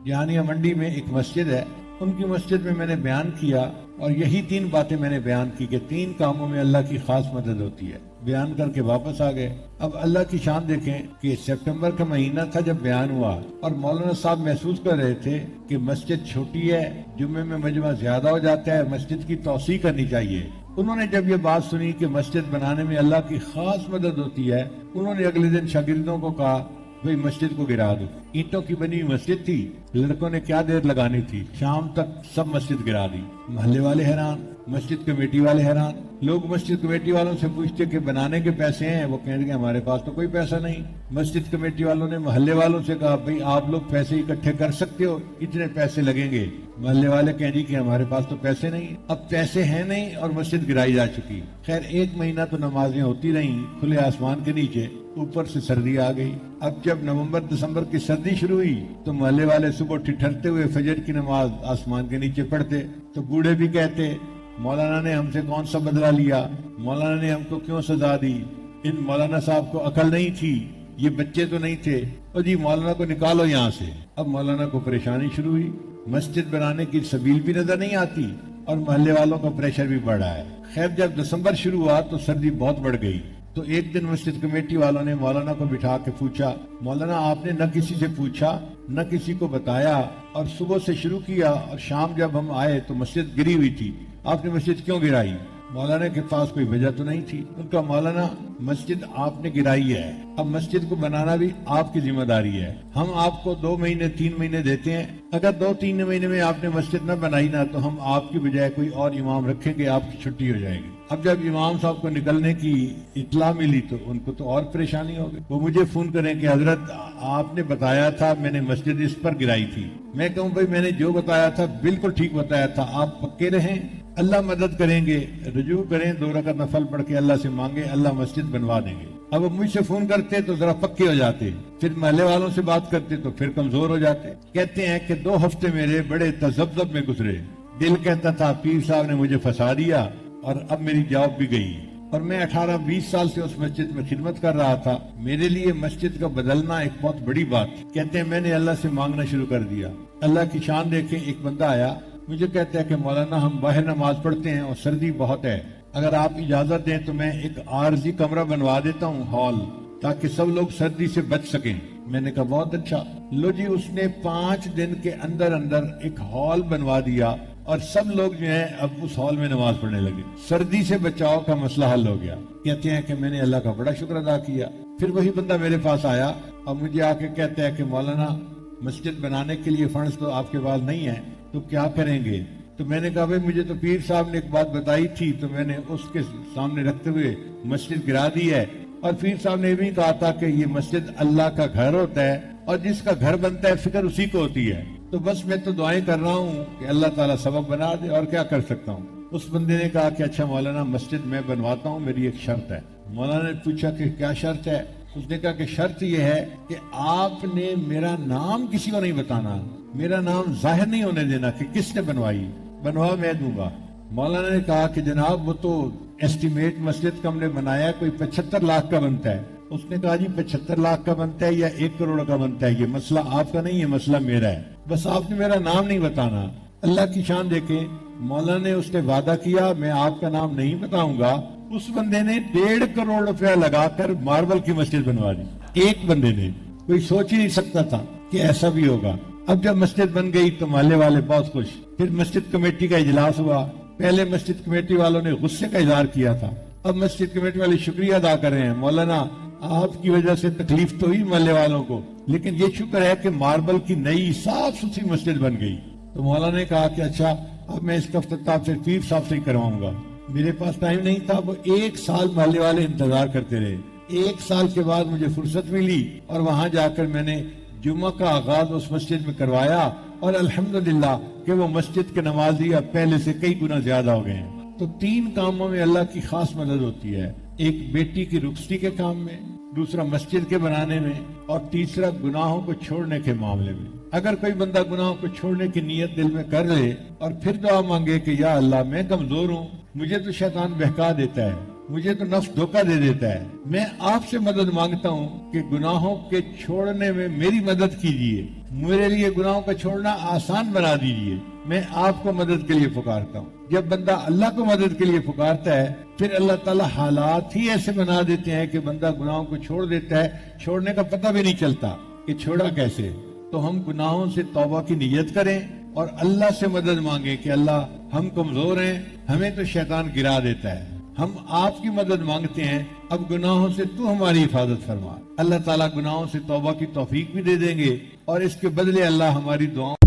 جہانیہ منڈی میں ایک مسجد ہے، ان کی مسجد میں نے بیان کیا اور یہی 3 باتیں میں نے بیان کی کہ 3 کاموں میں اللہ کی خاص مدد ہوتی ہے۔ بیان کر کے واپس آ گئے۔ اب اللہ کی شان دیکھیں کہ سپٹمبر کا مہینہ تھا جب بیان ہوا، اور مولانا صاحب محسوس کر رہے تھے کہ مسجد چھوٹی ہے، جمعے میں مجمع زیادہ ہو جاتا ہے، مسجد کی توسیع کرنی چاہیے۔ انہوں نے جب یہ بات سنی کہ مسجد بنانے میں اللہ کی خاص مدد ہوتی ہے، انہوں نے اگلے دن شاگردوں کو کہا بھئی مسجد کو گرا دو۔ اینٹوں کی بنی ہوئی مسجد تھی، لڑکوں نے کیا دیر لگانی تھی، شام تک سب مسجد گرا دی۔ محلے والے حیران، مسجد کمیٹی والے حیران۔ لوگ مسجد کمیٹی والوں سے پوچھتے کہ بنانے کے پیسے ہیں، وہ کہیں گے ہمارے پاس تو کوئی پیسہ نہیں۔ مسجد کمیٹی والوں نے محلے والوں سے کہا بھئی آپ لوگ پیسے اکٹھے کر سکتے ہو، اتنے پیسے لگیں گے۔ محلے والے کہیں گے کہ ہمارے پاس تو پیسے نہیں۔ اب پیسے ہیں نہیں اور مسجد گرائی جا چکی۔ خیر 1 مہینہ تو نمازیں ہوتی رہیں کھلے آسمان کے نیچے، اوپر سے سردی آ گئی۔ اب جب نومبر دسمبر کی سردی شروع ہوئی تو محلے والے صبح ٹھٹھرتے ہوئے فجر کی نماز آسمان کے نیچے پڑھتے، تو بوڑھے بھی کہتے مولانا نے ہم سے کون سا بدلہ لیا، مولانا نے ہم کو کیوں سزا دی، ان مولانا صاحب کو عقل نہیں تھی، یہ بچے تو نہیں تھے، اور جی مولانا کو نکالو یہاں سے۔ اب مولانا کو پریشانی شروع ہوئی، مسجد بنانے کی سبیل بھی نظر نہیں آتی اور محلے والوں کا پریشر بھی بڑھ رہا ہے۔ خیر جب دسمبر شروع ہوا تو سردی بہت بڑھ گئی، تو ایک دن مسجد کمیٹی والوں نے مولانا کو بٹھا کے پوچھا مولانا آپ نے نہ کسی سے پوچھا نہ کسی کو بتایا، اور صبح سے شروع کیا اور شام جب ہم آئے تو مسجد گری ہوئی تھی، آپ نے مسجد کیوں گرائی؟ مولانا کے پاس کوئی وجہ تو نہیں تھی۔ ان کا مولانا مسجد آپ نے گرائی ہے، اب مسجد کو بنانا بھی آپ کی ذمہ داری ہے، ہم آپ کو 2 مہینے 3 مہینے دیتے ہیں، اگر 2-3 مہینے میں آپ نے مسجد نہ بنائی نا تو ہم آپ کی بجائے کوئی اور امام رکھیں گے، آپ کی چھٹی ہو جائے گی۔ اب جب امام صاحب کو نکلنے کی اطلاع ملی تو ان کو تو اور پریشانی ہو گئی، وہ مجھے فون کریں کہ حضرت آپ نے بتایا تھا میں نے مسجد اس پر گرائی تھی۔ میں کہوں بھائی میں نے جو بتایا تھا بالکل ٹھیک بتایا تھا، آپ پکے رہیں، اللہ مدد کریں گے، رجوع کریں، 2 رکعت نفل پڑھ کے اللہ سے مانگے، اللہ مسجد بنوا دیں گے۔ اب مجھ سے فون کرتے تو ذرا پکے ہو جاتے، پھر محلے والوں سے بات کرتے تو پھر کمزور ہو جاتے۔ کہتے ہیں کہ 2 ہفتے میرے بڑے تذبذب میں گزرے، دل کہتا تھا پیر صاحب نے مجھے پھنسا دیا اور اب میری جاب بھی گئی، اور میں 18-20 سال سے اس مسجد میں خدمت کر رہا تھا، میرے لیے مسجد کا بدلنا ایک بہت بڑی بات۔ کہتے ہیں میں نے اللہ سے مانگنا شروع کر دیا۔ اللہ کی شان دیکھیں، ایک بندہ آیا مجھے کہتا ہے کہ مولانا ہم باہر نماز پڑھتے ہیں اور سردی بہت ہے، اگر آپ اجازت دیں تو میں ایک عارضی کمرہ بنوا دیتا ہوں ہال، تاکہ سب لوگ سردی سے بچ سکیں۔ میں نے کہا بہت اچھا۔ لو جی اس نے 5 دن کے اندر ایک ہال بنوا دیا اور سب لوگ جو ہیں اب اس ہال میں نماز پڑھنے لگے، سردی سے بچاؤ کا مسئلہ حل ہو گیا۔ کہتے ہیں کہ میں نے اللہ کا بڑا شکر ادا کیا۔ پھر وہی بندہ میرے پاس آیا اور مجھے آ کے کہتا ہے کہ مولانا مسجد بنانے کے لیے فنڈز تو آپ کے پاس نہیں ہیں، تو کیا کریں گے؟ تو میں نے کہا بھائی مجھے تو پیر صاحب نے ایک بات بتائی تھی تو میں نے اس کے سامنے رکھتے ہوئے مسجد گرا دی ہے، اور پیر صاحب نے بھی کہا تھا کہ یہ مسجد اللہ کا گھر ہوتا ہے اور جس کا گھر بنتا ہے فکر اسی کو ہوتی ہے، تو بس میں تو دعائیں کر رہا ہوں کہ اللہ تعالیٰ سبب بنا دے، اور کیا کر سکتا ہوں۔ اس بندے نے کہا کہ اچھا مولانا مسجد میں بنواتا ہوں، میری ایک شرط ہے۔ مولانا نے پوچھا کہ کیا شرط ہے؟ اس نے کہا کہ شرط یہ ہے کہ آپ نے میرا نام کسی کو نہیں بتانا، میرا نام ظاہر نہیں ہونے دینا کہ کس نے بنوائی، بنوا میں دوں گا۔ مولانا نے کہا کہ جناب وہ تو ایسٹیمیٹ مسجد کا ہم نے بنایا کوئی 75 لاکھ کا بنتا ہے۔ اس نے کہا جی 75 لاکھ کا بنتا ہے یا 1 کروڑ کا بنتا ہے، یہ مسئلہ آپ کا نہیں ہے، مسئلہ میرا ہے، بس آپ نے میرا نام نہیں بتانا۔ اللہ کی شان دیکھیں، مولانا نے اس نے وعدہ کیا میں آپ کا نام نہیں بتاؤں گا، اس بندے نے 1.5 کروڑ روپیہ لگا کر ماربل کی مسجد بنوا دی، ایک بندے نے۔ کوئی سوچ ہی نہیں سکتا تھا کہ ایسا بھی ہوگا۔ اب جب مسجد بن گئی تو محلے والے بہت خوش۔ پھر مسجد کمیٹی کا اجلاس ہوا، پہلے مسجد کمیٹی والوں نے غصے کا اظہار کیا تھا، اب مسجد کمیٹی والے شکریہ ادا کر رہے ہیں، مولانا آپ کی وجہ سے تکلیف تو ہوئی محلے والوں کو، لیکن یہ شکر ہے کہ ماربل کی نئی صاف ستھری مسجد بن گئی۔ تو مولانا نے کہا کہ اچھا اب میں اس کا افتتاح پھر پیر صاحب سے ہی کرواؤں گا۔ میرے پاس ٹائم نہیں تھا، وہ 1 سال محلے والے انتظار کرتے رہے۔ 1 سال کے بعد مجھے فرصت ملی اور وہاں جا کر میں نے جمعہ کا آغاز اس مسجد میں کروایا، اور الحمدللہ کہ وہ مسجد کے نمازی اب پہلے سے کئی گنا زیادہ ہو گئے ہیں۔ تو 3 کاموں میں اللہ کی خاص مدد ہوتی ہے، ایک بیٹی کی رخصتی کے کام میں، دوسرا مسجد کے بنانے میں، اور تیسرا گناہوں کو چھوڑنے کے معاملے میں۔ اگر کوئی بندہ گناہوں کو چھوڑنے کی نیت دل میں کر لے اور پھر دعا مانگے کہ یا اللہ میں کمزور ہوں، مجھے تو شیطان بہکا دیتا ہے، مجھے تو نفس دھوکہ دے دیتا ہے. میں آپ سے مدد مانگتا ہوں کہ گناہوں کے چھوڑنے میں میری مدد کیجیے, میرے لیے گناہوں کا چھوڑنا آسان بنا دیجیے. میں آپ کو مدد کے لیے پکارتا ہوں. جب بندہ اللہ کو مدد کے لیے پکارتا ہے پھر اللہ تعالیٰ حالات ہی ایسے بنا دیتے ہیں کہ بندہ گناہوں کو چھوڑ دیتا ہے, چھوڑنے کا پتہ بھی نہیں چلتا کہ چھوڑا کیسے. تو ہم گناہوں سے توبہ کی نیت کریں اور اللہ سے مدد مانگیں کہ اللہ ہم کمزور ہیں, ہمیں تو شیطان گرا دیتا ہے, ہم آپ کی مدد مانگتے ہیں, اب گناہوں سے تو ہماری حفاظت فرما. اللہ تعالیٰ گناہوں سے توبہ کی توفیق بھی دے دیں گے اور اس کے بدلے اللہ ہماری دعاؤں